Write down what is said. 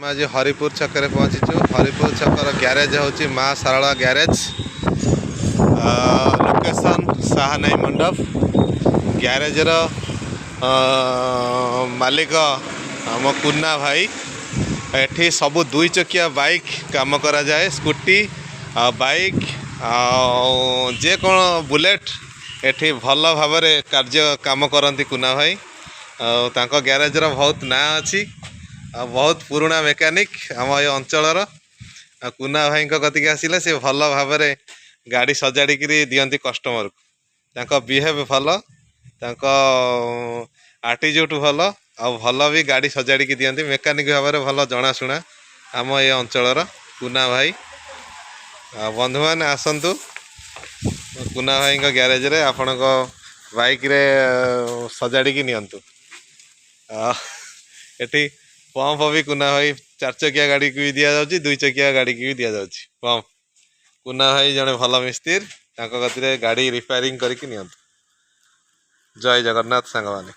आज हरिपुर छक पहुँचीचु। हरिपुर छकर ग्यारेज हूँ माँ सारला ग्यारेज। लोकेशन साहानाई मंडप। ग्यारेजर मालिक आम कुन्ना भाई। एठी सबू दुई चकिया बाइक काम करा जाए, स्कूटी बाइक जे कौन बुलेट एठी भल भाव कार्य काम करती कुन्ना भाई। तांको ग्यारेजर बहुत ना अच्छी, बहुत पुराना मेकानिक आम ये अंचलर। कुन्ना भाई कतिक आसिले से भल भाव गाड़ी सजाड़ी दियंती कस्टमर को। तांको बिहेव भल, तांको आटीट्यूड भल, भल भी गाड़ी सजाड़ी दियंती मेकानिक भाव में भल जनाशुना आम ये अंचलर कुन्ना भाई। बंधु मैंने आसतु कुन्ना भाई ग्यारेज रे आपण बाइक रे सजाड़ी नियंतु। एठी पंप भी कुन्ना भाई 4 चकिया गाड़ी की भी दि जाऊँगी, 2 चकिया गाड़ी की भी दि जाऊँगी पंप। कुन्ना भाई जड़े भल मिस्त्री, गति गाड़ी रिपेयरिंग करके नियंतु। जय जगन्नाथ सांग माने।